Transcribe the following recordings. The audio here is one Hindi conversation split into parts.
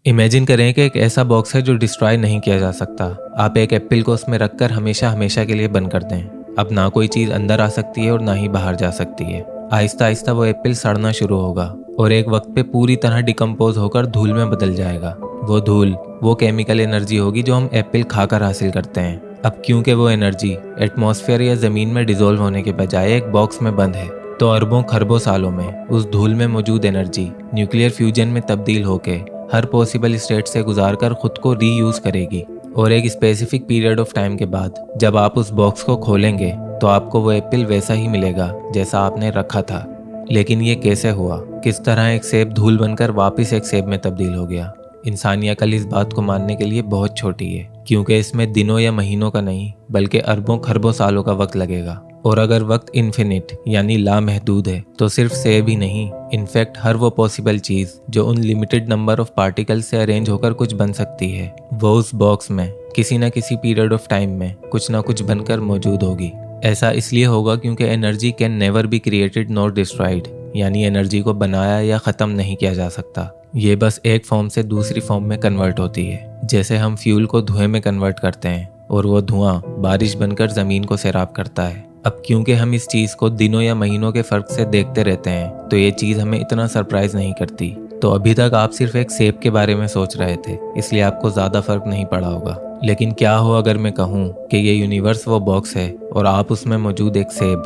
इमेजिन करें कि एक ऐसा बॉक्स है जो डिस्ट्रॉय नहीं किया जा सकता। आप एक एप्पल को उसमें रखकर हमेशा हमेशा के लिए बंद कर दें। अब ना कोई चीज़ अंदर आ सकती है और ना ही बाहर जा सकती है। आहिस्ता आहिस्ता वो एप्पल सड़ना शुरू होगा और एक वक्त पे पूरी तरह डिकम्पोज होकर धूल में बदल जाएगा। वो धूल वो केमिकल एनर्जी होगी जो हम एप्पल खाकर हासिल करते हैं। अब क्योंकि वो एनर्जी एटमॉस्फेयर या ज़मीन में डिजोल्व होने के बजाय एक बॉक्स में बंद है, तो अरबों खरबों सालों में उस धूल में मौजूद एनर्जी न्यूक्लियर फ्यूजन में तब्दील होके हर पॉसिबल स्टेट से गुजारकर खुद को रीयूज करेगी। और एक स्पेसिफिक पीरियड ऑफ टाइम के बाद जब आप उस बॉक्स को खोलेंगे तो आपको वो एप्पल वैसा ही मिलेगा जैसा आपने रखा था। लेकिन ये कैसे हुआ? किस तरह एक सेब धूल बनकर वापस एक सेब में तब्दील हो गया? इंसानी अकल इस बात को मानने के लिए बहुत छोटी है, क्योंकि इसमें दिनों या महीनों का नहीं बल्कि अरबों खरबों सालों का वक्त लगेगा। और अगर वक्त इन्फिनिट यानी लामहदूद है तो सिर्फ सेब ही नहीं, इनफैक्ट हर वो पॉसिबल चीज़ जो उन लिमिटेड नंबर ऑफ पार्टिकल्स से अरेंज होकर कुछ बन सकती है, वो उस बॉक्स में किसी न किसी पीरियड ऑफ टाइम में कुछ ना कुछ बनकर मौजूद होगी। ऐसा इसलिए होगा क्योंकि energy can never be created nor destroyed, यानी एनर्जी को बनाया या ख़त्म नहीं किया जा सकता। ये बस एक फॉर्म से दूसरी फॉर्म में कन्वर्ट होती है। जैसे हम फ्यूल को धुएं में कन्वर्ट करते हैं और वो धुआं बारिश बनकर ज़मीन को सैराब करता है। अब क्योंकि हम इस चीज़ को दिनों या महीनों के फ़र्क से देखते रहते हैं, तो ये चीज़ हमें इतना सरप्राइज नहीं करती। तो अभी तक आप सिर्फ एक सेब के बारे में सोच रहे थे, इसलिए आपको ज़्यादा फर्क नहीं पड़ा होगा। लेकिन क्या हो अगर मैं कहूँ कि ये यूनिवर्स वो बॉक्स है और आप उसमें मौजूद एक सेब?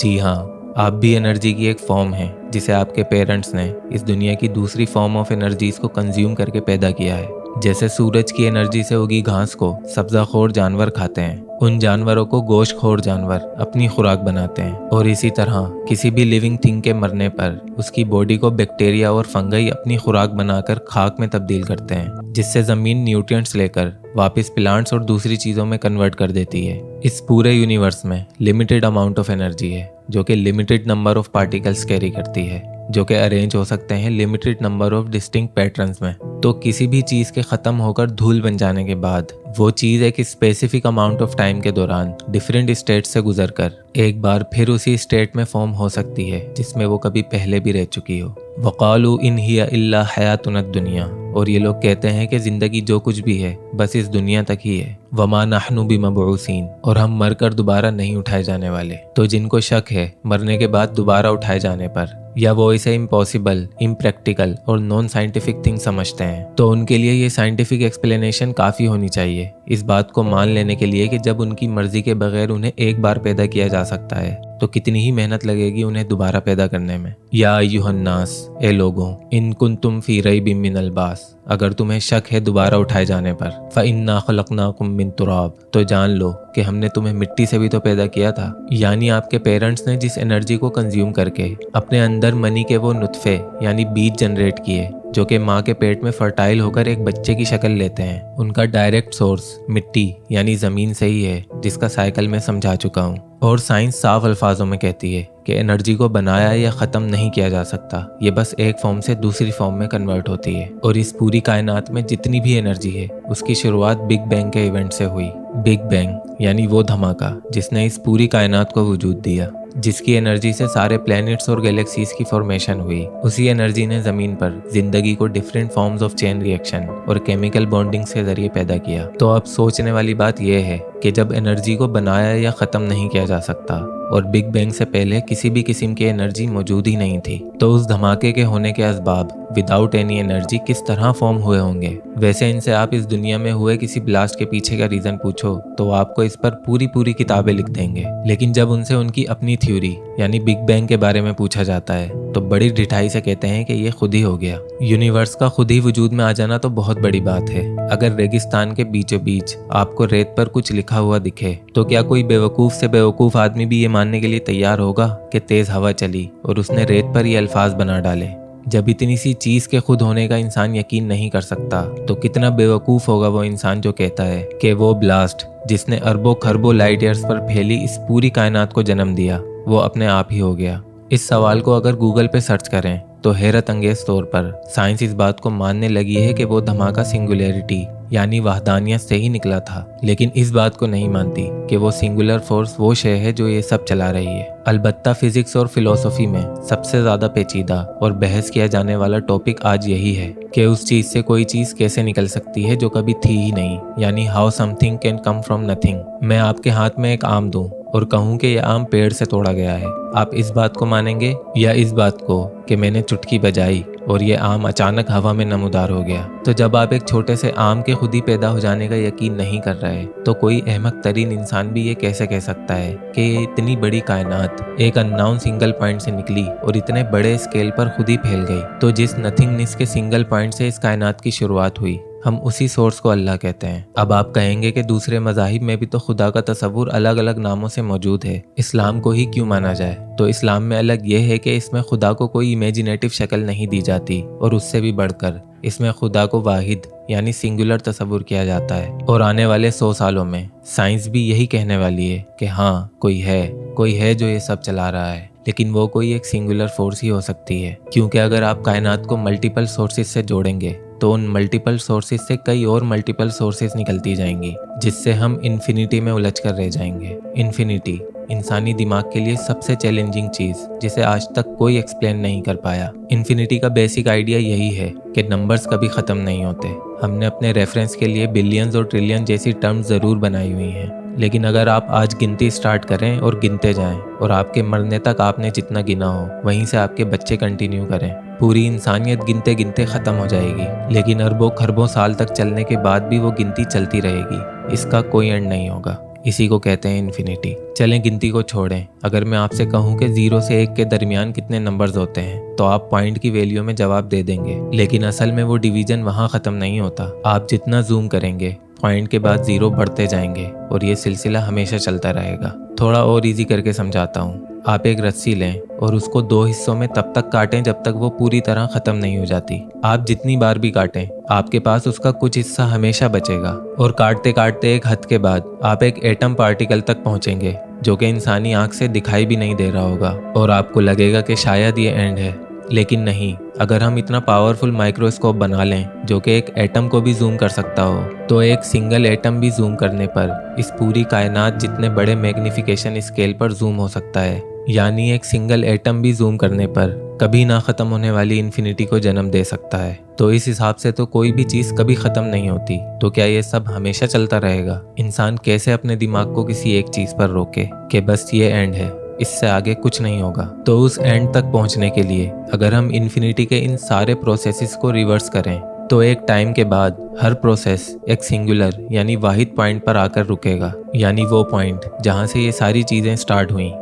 जी हाँ, आप भी एनर्जी की एक फॉर्म है जिसे आपके पेरेंट्स ने इस दुनिया की दूसरी फॉर्म ऑफ एनर्जीज को कंज्यूम करके पैदा किया है। जैसे सूरज की एनर्जी से उगी घास को सब्जाखोर जानवर खाते हैं, उन जानवरों को गोश्तखोर जानवर अपनी खुराक बनाते हैं। और इसी तरह किसी भी लिविंग थिंग के मरने पर उसकी बॉडी को बैक्टीरिया और फंगई अपनी खुराक बनाकर खाक में तब्दील करते हैं, जिससे ज़मीन न्यूट्रिएंट्स लेकर वापस प्लांट्स और दूसरी चीज़ों में कन्वर्ट कर देती है। इस पूरे यूनिवर्स में लिमिटेड अमाउंट ऑफ एनर्जी है जो कि limited number of particles carry करती है, जो कि अरेंज हो सकते हैं limited number of distinct patterns में। तो किसी भी चीज़ के ख़त्म होकर धूल बन जाने के बाद वो चीज़ एक स्पेसिफिक अमाउंट ऑफ टाइम के दौरान डिफरेंट स्टेट से गुजरकर एक बार फिर उसी स्टेट में फॉर्म हो सकती है जिसमें वो कभी पहले भी रह चुकी हो। वक़ालू इन हिया इल्ला हयातुन दुनिया, और ये लोग कहते हैं कि ज़िंदगी जो कुछ भी है बस इस दुनिया तक ही है। वमा नहनु बिमबऊसीन, और हम मरकर दोबारा नहीं उठाए जाने वाले। तो जिनको शक है मरने के बाद दोबारा उठाए जाने पर, या वो इसे इम्पॉसिबल, इम्प्रैक्टिकल और नॉन साइंटिफिक थिंग समझते हैं, तो उनके लिए ये साइंटिफिक एक्सप्लेनेशन काफ़ी होनी चाहिए इस बात को मान लेने के लिए कि जब उनकी मर्जी के बगैर उन्हें एक बार पैदा किया जा सकता है तो कितनी ही मेहनत लगेगी उन्हें दोबारा पैदा करने में। या अय्युहन्नास, ए लोगों, इन कुंतुम फी रैबिम मिनल बास, अगर तुम्हें शक है दोबारा उठाए जाने पर, फ़इन्ना खलक़नाकुम मिन तुराब, तो जान लो कि हमने तुम्हें मिट्टी से भी तो पैदा किया था। यानी आपके पेरेंट्स ने जिस एनर्जी को कंज्यूम करके अपने अंदर मनी के वो नुत्फे यानी बीज जनरेट किए जो कि माँ के पेट में फर्टाइल होकर एक बच्चे की शक्ल लेते हैं, उनका डायरेक्ट सोर्स मिट्टी यानी ज़मीन से ही है, जिसका साइकिल मैं समझा चुका हूँ। और साइंस साफ अल्फाजों में कहती है कि एनर्जी को बनाया या ख़त्म नहीं किया जा सकता, ये बस एक फॉर्म से दूसरी फॉर्म में कन्वर्ट होती है। और इस पूरी कायनात में जितनी भी एनर्जी है उसकी शुरुआत बिग बैंग के इवेंट से हुई। बिग बैंग यानी वो धमाका जिसने इस पूरी कायनात को वजूद दिया, जिसकी एनर्जी से सारे प्लैनेट्स और गैलेक्सीज की फॉर्मेशन हुई। उसी एनर्जी ने ज़मीन पर जिंदगी को different forms of chain reaction और केमिकल बॉन्डिंग्स के जरिए पैदा किया। तो अब सोचने वाली बात यह है कि जब एनर्जी को बनाया या ख़त्म नहीं किया जा सकता और बिग बैंग से पहले किसी भी किस्म की एनर्जी मौजूद ही नहीं थी, तो उस धमाके के होने के असबाब विदाउट एनी एनर्जी किस तरह फॉर्म हुए होंगे। वैसे इनसे आप इस दुनिया में हुए किसी ब्लास्ट के पीछे का रीज़न पूछो तो आपको इस पर पूरी किताबें लिख देंगे। लेकिन जब उनसे उनकी अपनी थ्योरी यानी बिग बैंग के बारे में पूछा जाता है तो बड़ी ढिठाई से कहते हैं कि ये खुद ही हो गया। यूनिवर्स का खुद ही वजूद में आ जाना तो बहुत बड़ी बात है। अगर रेगिस्तान के बीचों बीच आपको रेत पर कुछ लिखा हुआ दिखे तो क्या कोई बेवकूफ़ से बेवकूफ़ आदमी भी ये मानने के लिए तैयार होगा कि तेज़ हवा चली और उसने रेत पर ये अल्फाज बना डाले? जब इतनी सी चीज़ के खुद होने का इंसान यकीन नहीं कर सकता तो कितना बेवकूफ़ होगा वो इंसान जो कहता है कि वो ब्लास्ट जिसने अरबों खरबों लाइट ईयर्स पर फैली इस पूरी कायनात को जन्म दिया वो अपने आप ही हो गया। इस सवाल को अगर गूगल पे सर्च करें तो हैरत अंगेज तौर पर साइंस इस बात को मानने लगी है कि वो धमाका सिंगुलैरिटी यानी वहदानियत से ही निकला था, लेकिन इस बात को नहीं मानती कि वो सिंगुलर फोर्स वो शय है जो ये सब चला रही है। अलबत्ता फिजिक्स और फिलोसफी में सबसे ज़्यादा पेचीदा और बहस किया जाने वाला टॉपिक आज यही है कि उस चीज़ से कोई चीज़ कैसे निकल सकती है जो कभी थी ही नहीं, यानी how something can come from nothing. मैं आपके हाथ में एक आम दूं और कहूं कि यह आम पेड़ से तोड़ा गया है, आप इस बात को मानेंगे या इस बात को कि मैंने चुटकी बजाई और ये आम अचानक हवा में नमूदार हो गया? तो जब आप एक छोटे से आम के खुद ही पैदा हो जाने का यकीन नहीं कर रहे, तो कोई अहमक तरीन इंसान भी ये कैसे कह सकता है कि ये इतनी बड़ी कायनात एक अननोन सिंगल पॉइंट से निकली और इतने बड़े स्केल पर खुद ही फैल गई? तो जिस नथिंगनेस के सिंगल पॉइंट से इस कायनात की शुरुआत हुई, हम उसी सोर्स को अल्लाह कहते हैं। अब आप कहेंगे कि दूसरे मज़ाहिब में भी तो खुदा का तस्वुर अलग अलग नामों से मौजूद है, इस्लाम को ही क्यों माना जाए? तो इस्लाम में अलग ये है कि इसमें खुदा को कोई इमेजिनेटिव शक्ल नहीं दी जाती, और उससे भी बढ़कर इसमें खुदा को वाहिद यानी सिंगुलर तस्वुर किया जाता है। और आने वाले 100 सालों में साइंस भी यही कहने वाली है कि हाँ, कोई है जो ये सब चला रहा है, लेकिन वो कोई एक सिंगुलर फोर्स ही हो सकती है। क्योंकि अगर आप कायनात को मल्टीपल सोर्सेज से जोड़ेंगे तो उन मल्टीपल सोर्सेज से कई और मल्टीपल सोर्सेज निकलती जाएंगी, जिससे हम इन्फिनिटी में उलझ कर रह जाएंगे। इन्फिनिटी इंसानी दिमाग के लिए सबसे चैलेंजिंग चीज जिसे आज तक कोई एक्सप्लेन नहीं कर पाया। इन्फिनिटी का बेसिक आइडिया यही है कि नंबर्स कभी खत्म नहीं होते। हमने अपने रेफरेंस के लिए बिलियंस और ट्रिलियन जैसी टर्म्स जरूर बनाई हुई हैं, लेकिन अगर आप आज गिनती स्टार्ट करें और गिनते जाएं और आपके मरने तक आपने जितना गिना हो वहीं से आपके बच्चे कंटिन्यू करें, पूरी इंसानियत गिनते गिनते ख़त्म हो जाएगी, लेकिन अरबों खरबों साल तक चलने के बाद भी वो गिनती चलती रहेगी। इसका कोई एंड नहीं होगा। इसी को कहते हैं इन्फिनिटी। चलें गिनती को छोड़ें, अगर मैं आपसे कहूं कि 0 से 1 के दरमियान कितने नंबर्स होते हैं तो आप पॉइंट की वैल्यू में जवाब दे देंगे, लेकिन असल में वो डिवीजन वहाँ ख़त्म नहीं होता। आप जितना जूम करेंगे पॉइंट के बाद 0 बढ़ते जाएंगे और ये सिलसिला हमेशा चलता रहेगा। थोड़ा और इजी करके समझाता हूँ। आप एक रस्सी लें और उसको 2 हिस्सों में तब तक काटें जब तक वो पूरी तरह खत्म नहीं हो जाती। आप जितनी बार भी काटें आपके पास उसका कुछ हिस्सा हमेशा बचेगा, और काटते काटते एक हद के बाद आप एक एटम पार्टिकल तक पहुंचेंगे जो कि इंसानी आंख से दिखाई भी नहीं दे रहा होगा, और आपको लगेगा कि शायद ये एंड है। लेकिन नहीं, अगर हम इतना पावरफुल माइक्रोस्कोप बना लें जो कि एक एटम को भी जूम कर सकता हो, तो एक सिंगल एटम भी जूम करने पर इस पूरी कायनात जितने बड़े मैग्निफिकेशन स्केल पर जूम हो सकता है। यानी एक सिंगल एटम भी जूम करने पर कभी ना ख़त्म होने वाली इन्फिनिटी को जन्म दे सकता है। तो इस हिसाब से तो कोई भी चीज़ कभी ख़त्म नहीं होती, तो क्या ये सब हमेशा चलता रहेगा? इंसान कैसे अपने दिमाग को किसी एक चीज़ पर रोके कि बस ये एंड है, इससे आगे कुछ नहीं होगा? तो उस एंड तक पहुंचने के लिए अगर हम इन्फिनिटी के इन सारे प्रोसेसेस को रिवर्स करें तो एक टाइम के बाद हर प्रोसेस एक सिंगुलर यानी वाहिद पॉइंट पर आकर रुकेगा, यानी वो पॉइंट जहां से ये सारी चीज़ें स्टार्ट हुई।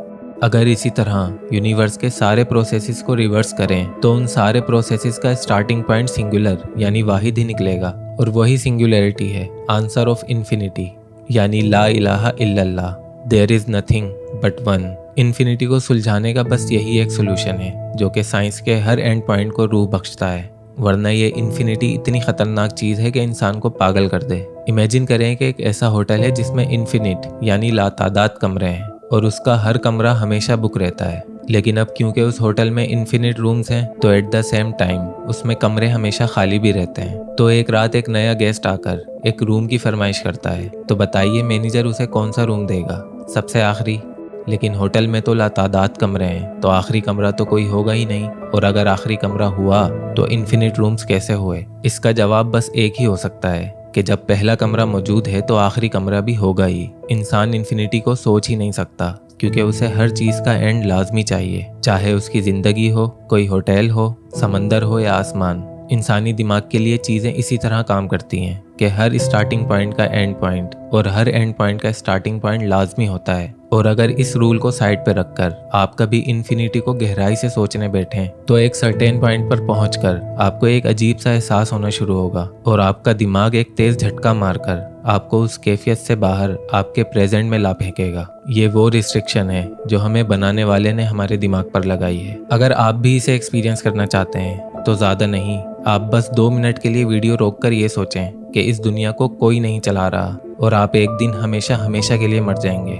अगर इसी तरह यूनिवर्स के सारे प्रोसेसेस को रिवर्स करें तो उन सारे प्रोसेसेस का स्टार्टिंग पॉइंट सिंगुलर यानी वाहिद ही निकलेगा, और वही सिंगुलैरिटी है आंसर ऑफ इन्फिनिटी, यानी ला इलाहा इल्लल्लाह, there is nothing but one. Infinity को सुलझाने का बस यही एक सोल्यूशन है जो कि साइंस के हर एंड पॉइंट को रूह बख्शता है, वरना ये इन्फिनिटी इतनी खतरनाक चीज़ है कि इंसान को पागल कर दे। इमेजिन करें कि एक ऐसा होटल है जिसमें इन्फिनिट यानी लातादाद कमरे हैं और उसका हर कमरा हमेशा बुक रहता है, लेकिन अब क्योंकि उस होटल में इन्फिनिट रूम्स हैं तो एट द सेम टाइम उसमें कमरे हमेशा खाली भी रहते हैं। तो एक रात एक नया गेस्ट आकर एक रूम की फरमाइश करता है, तो बताइए मैनेजर उसे कौन सा रूम देगा? सबसे आखिरी। लेकिन होटल में तो लातादाद कमरे हैं, तो आखिरी कमरा तो कोई होगा ही नहीं, और अगर आखिरी कमरा हुआ तो इन्फिनिट रूम्स कैसे हुए? इसका जवाब बस एक ही हो सकता है कि जब पहला कमरा मौजूद है तो आखिरी कमरा भी होगा ही। इंसान इन्फिनिटी को सोच ही नहीं सकता क्योंकि उसे हर चीज़ का एंड लाजमी चाहिए, चाहे उसकी ज़िंदगी हो, कोई होटल हो, समंदर हो या आसमान। इंसानी दिमाग के लिए चीज़ें इसी तरह काम करती हैं कि हर स्टार्टिंग पॉइंट का एंड पॉइंट और हर एंड पॉइंट का स्टार्टिंग पॉइंट लाजमी होता है। और अगर इस रूल को साइड पर रखकर आप कभी इन्फिनिटी को गहराई से सोचने बैठें तो एक सर्टेन पॉइंट पर पहुंचकर आपको एक अजीब सा एहसास होना शुरू होगा, और आपका दिमाग एक तेज झटका मारकर आपको उस कैफियत से बाहर आपके प्रेजेंट में ला फेंकेगा। ये वो रिस्ट्रिक्शन है जो हमें बनाने वाले ने हमारे दिमाग पर लगाई है। अगर आप भी इसे एक्सपीरियंस करना चाहते हैं तो ज़्यादा नहीं, आप बस 2 मिनट के लिए वीडियो रोककर ये सोचें कि इस दुनिया को कोई नहीं चला रहा और आप एक दिन हमेशा हमेशा के लिए मर जाएंगे।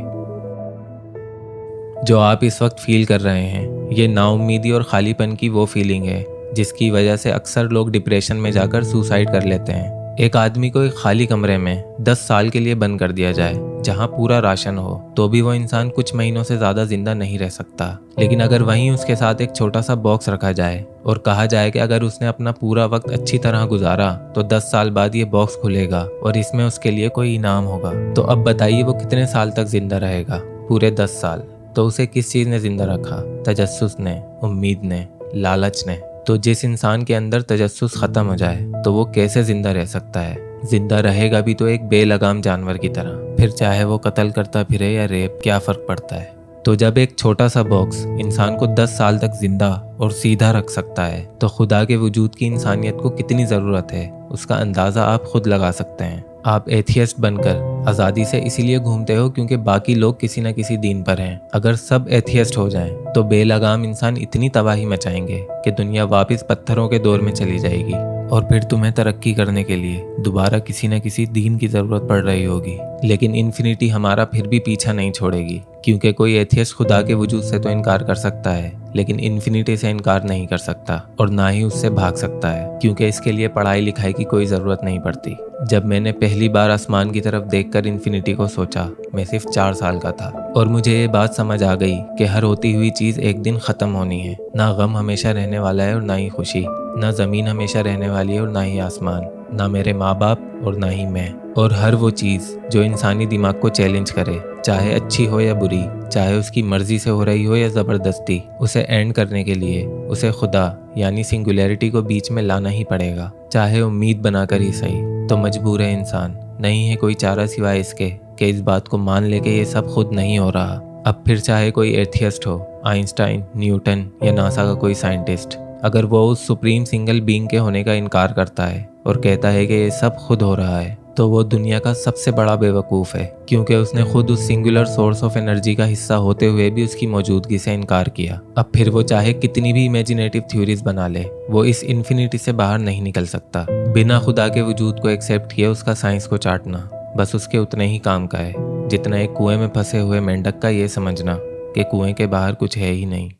जो आप इस वक्त फील कर रहे हैं ये नाउम्मीदी और खालीपन की वो फीलिंग है जिसकी वजह से अक्सर लोग डिप्रेशन में जाकर सुसाइड कर लेते हैं। एक आदमी को एक खाली कमरे में 10 साल के लिए बंद कर दिया जाए जहां पूरा राशन हो तो भी वो इंसान कुछ महीनों से ज्यादा जिंदा नहीं रह सकता। लेकिन अगर वहीं उसके साथ एक छोटा सा बॉक्स रखा जाए और कहा जाए कि अगर उसने अपना पूरा वक्त अच्छी तरह गुजारा तो 10 साल बाद ये बॉक्स खुलेगा और इसमें उसके लिए कोई इनाम होगा, तो अब बताइए वो कितने साल तक जिंदा रहेगा? पूरे 10 साल। तो उसे किस चीज ने जिंदा रखा? तजस्सुस ने, उम्मीद ने, लालच ने। तो जिस इंसान के अंदर तजस्सुस खत्म हो जाए तो वो कैसे जिंदा रह सकता है? जिंदा रहेगा भी तो एक बेलगाम जानवर की तरह, फिर चाहे वो कत्ल करता फिरे या रेप, क्या फर्क पड़ता है? तो जब एक छोटा सा बॉक्स इंसान को 10 साल तक जिंदा और सीधा रख सकता है तो खुदा के वजूद की इंसानियत को कितनी ज़रूरत है उसका अंदाज़ा आप खुद लगा सकते हैं। आप एथियस्ट बनकर आज़ादी से इसीलिए घूमते हो क्योंकि बाकी लोग किसी न किसी दीन पर हैं। अगर सब एथियस्ट हो जाएं तो बेलगाम इंसान इतनी तबाही मचाएंगे कि दुनिया वापस पत्थरों के दौर में चली जाएगी और फिर तुम्हें तरक्की करने के लिए दोबारा किसी न किसी दीन की ज़रूरत पड़ रही होगी। लेकिन इन्फिनिटी हमारा फिर भी पीछा नहीं छोड़ेगी क्योंकि कोई एथियस्ट खुदा के वजूद से तो इनकार कर सकता है लेकिन इन्फिनिटी से इनकार नहीं कर सकता और ना ही उससे भाग सकता है क्योंकि इसके लिए पढ़ाई लिखाई की कोई ज़रूरत नहीं पड़ती। जब मैंने पहली बार आसमान की तरफ देखकर इन्फिनिटी को सोचा मैं सिर्फ 4 साल का था और मुझे ये बात समझ आ गई कि हर होती हुई चीज़ एक दिन ख़त्म होनी है। ना गम हमेशा रहने वाला है और ना ही खुशी, ना ज़मीन हमेशा रहने वाली है और ना ही आसमान, ना मेरे माँ बाप और ना ही मैं। और हर वो चीज़ जो इंसानी दिमाग को चैलेंज करे, चाहे अच्छी हो या बुरी, चाहे उसकी मर्जी से हो रही हो या ज़बरदस्ती, उसे एंड करने के लिए उसे खुदा यानी सिंगुलैरिटी को बीच में लाना ही पड़ेगा, चाहे उम्मीद बनाकर ही सही। तो मजबूर है इंसान, नहीं है कोई चारा सिवाय इसके कि इस बात को मान ले कि ये सब खुद नहीं हो रहा। अब फिर चाहे कोई एथियस्ट हो, आइंस्टाइन, न्यूटन या नासा का कोई साइंटिस्ट, अगर वो उस सुप्रीम सिंगल बीइंग के होने का इनकार करता है और कहता है कि ये सब खुद हो रहा है तो वो दुनिया का सबसे बड़ा बेवकूफ़ है क्योंकि उसने खुद उस सिंगुलर सोर्स ऑफ एनर्जी का हिस्सा होते हुए भी उसकी मौजूदगी से इनकार किया। अब फिर वो चाहे कितनी भी इमेजिनेटिव थ्योरीज बना ले, वो इस इन्फिनिटी से बाहर नहीं निकल सकता। बिना खुदा के वजूद को एक्सेप्ट किए उसका साइंस को चाटना बस उसके उतने ही काम का है जितना एक कुएं में फंसे हुए मेंढक का ये समझना कि कुएं के बाहर कुछ है ही नहीं।